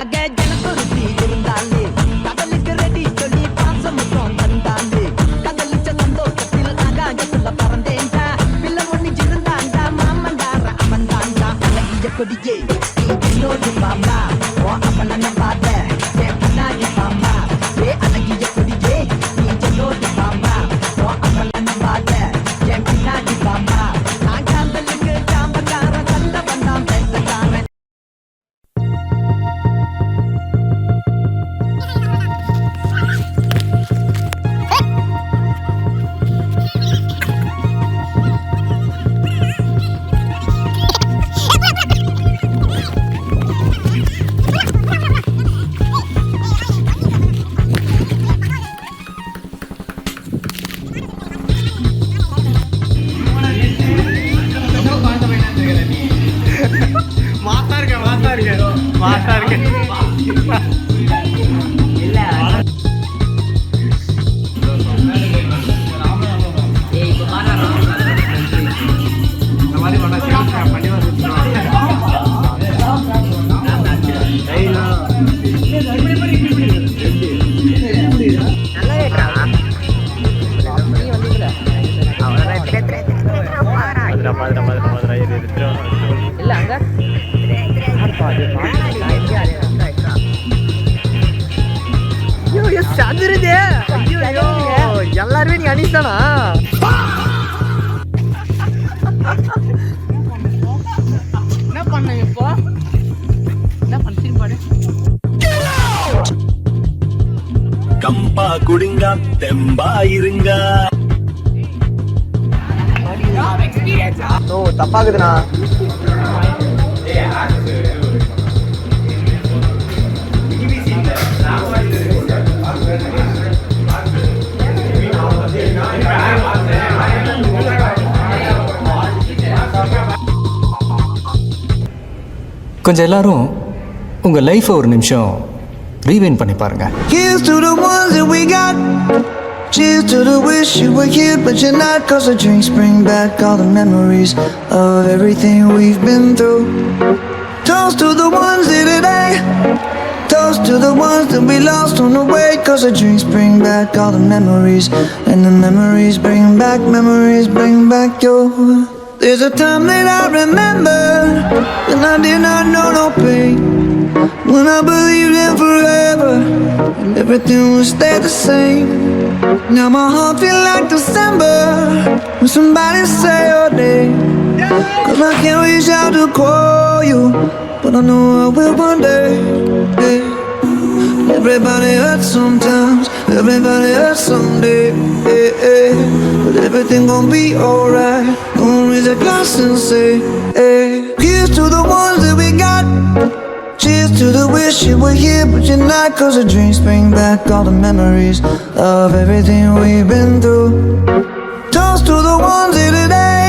ஜனத்தொருத்தி இருந்தாலே கடலுக்கு ரெடி சொல்லி பாசமுத்தம் தந்தாலே கடலிச்ச சந்தோஷத்தில் ஆகாயத்துல பறந்தேன்டா பிள்ளை ஒண்ணிச்சிருந்தாண்டா மாமண்டார அவன்தாண்டா அழகிய கொடியே என்னோடு பாம்பா ஓ அப்பன பாத பின்னாடி பாம்பா அழகிய கொடியே நீ என்னோடு பாம்பா ஓ அப்பன பாத பின்னாடி பாம்பா நான் காந்தலுக்கு சாம்பக்கார கண்ட வந்தான் பேசக்காரன். எல்லாருமே நீ அனிஸ்தானா என்ன பண்ண இப்போ என்ன பண்ணி பாடு கம்பா குடிங்க தெம்பா இருங்க. ஓ தப்பாக்குதுண்ணா. கொஞ்சம் எல்லாரும் உங்க லைஃப் ஒரு நிமிஷம் ரீவைண்ட் பண்ணி பாருங்க. Here's to the ones that we got. Cheers to the wish you were here but you're not. Cause the drinks bring back all the memories of everything we've been through. Toast to the ones here today. Toast to the ones that we lost on the way. Cause the drinks bring back all the memories. And the memories bring back your. There's a time that I remember when I did not know no pain, when I believed in forever and everything would stay the same. Now my heart feel like December when somebody say your name. Cause I can't reach out to call you, but I know I will one day. Yeah. Everybody hurts sometimes, everybody hurts someday. Yeah, yeah. But everything gon' be alright. Gonna raise a glass and say, hey. Here's to the ones that we got. Cheers to the wish you were here but you're not. Cause the drinks bring back all the memories of everything we've been through. Toast to the ones here today.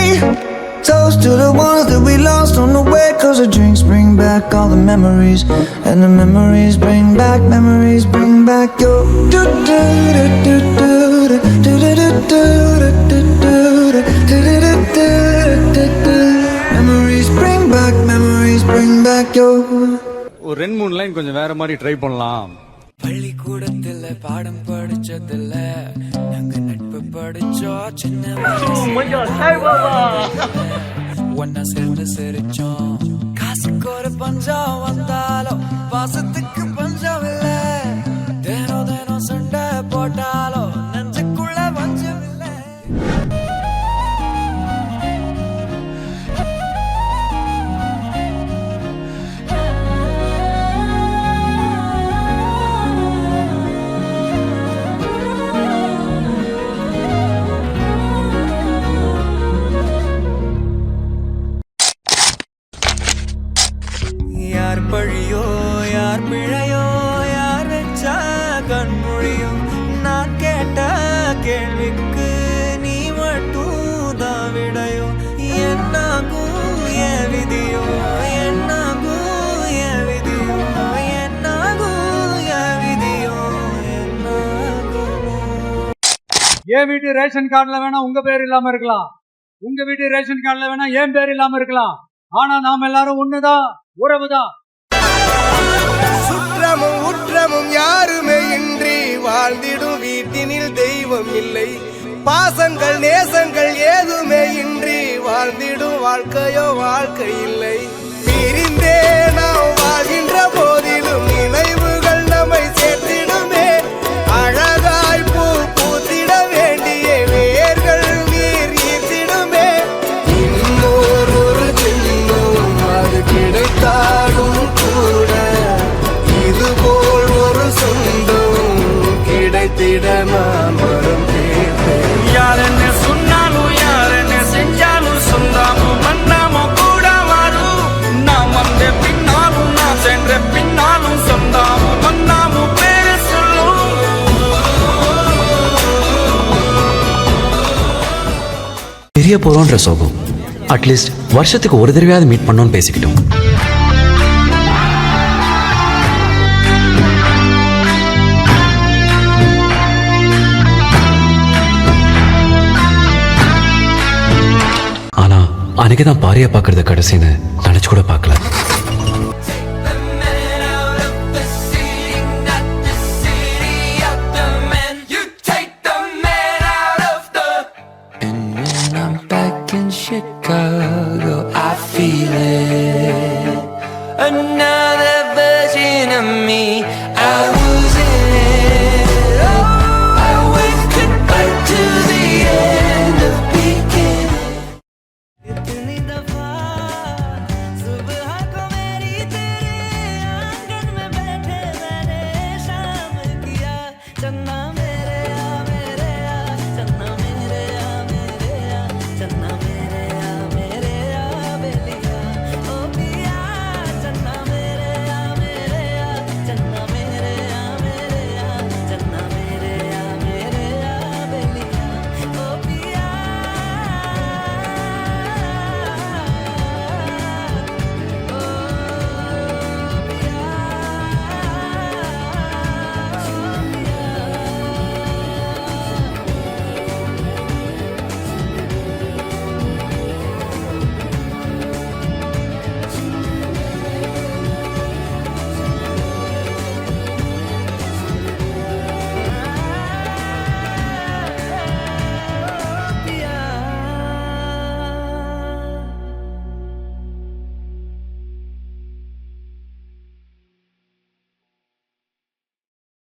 Toast to the ones that we lost on the way. Cause the drinks bring back all the memories. And the memories bring back your. Memories bring back your. ஒரு 2-3 line கொஞ்சம் வேற மாதிரி try பண்ணலாம். பள்ளிக்கூடத்துல பாடம் படிச்சதில்ல, நாங்க நட்பு படிச்சோம் சின்ன ஒன்னா சேர்ந்து சிரிச்சோம். காசுக்கு ஒரு பஞ்சம் வந்தாலும் பாசத்துக்கு பஞ்சம் இல்ல. தினம் தினம் சண்டை போட்டாலும் நெஞ்சுக்குள்ள பஞ்சம் இல்ல. யார் பழியோ யார் பிழையோ யார் வச்சா கண்மொழியோ, நான் கேட்ட கேள்விக்கு நீ மட்டும் தான் விடையோ. என்னாகும் என் விதியோ, என்னாகும் என் விதியோ, என்னாகும் என் விதியோ, என்னாகும். என் வீட்டு ரேஷன் கார்டுல வேணா உங்க பேர் இல்லாம இருக்கலாம், உங்க வீட்டு ரேஷன் கார்டுல வேணா என் பேர் இல்லாம இருக்கலாம். ஆனா நாம எல்லாரும் ஒண்ணுதான், உறவுதான். மாற்றமும் உற்றமும் யாருமே இன்றி வாழ்ந்திடும் வீட்டினில் தெய்வம் இல்லை. பாசங்கள் நேசங்கள் ஏதுமே இன்றி வாழ்ந்திடும் வாழ்க்கையோ வாழ்க்கை இல்லை. பிரிந்தே நாம் வாழ்கின்ற போதிலும் நினைவுகள் நம்மை சேர்த்திடுமே. அழகாய் பூ பூத்திட வேண்டிய வேர்கள் நீர் ஈர்த்திடுமே. இன்னொரு சின்னம் அது கிடைத்தாலும் கூட இதுபோல் ஒரு சொந்தம் கிடைத்திட நான் வரும் கேட்பேன். யார் என்ன சொன்னாலும் யார் என்ன செஞ்சாலும் சொல்லாமோ மன்னாமோ கூட வரும். நாம் வந்த பின்னாலும் நான் சென்ற பின்னாலும் சொல்லாமோ மன்னாமோ பேரு சொல்லும். பிரிய போறோன்ற சோகம் அட்லீஸ்ட் வருஷத்துக்கு ஒரு தடவையாவது மீட் பண்ணோன்னு பேசிக்கிட்டோம். ஆனா அன்னைக்குதான் பாரியா பாக்குறது கடைசின்னு நினைச்சு கூட பார்க்கல.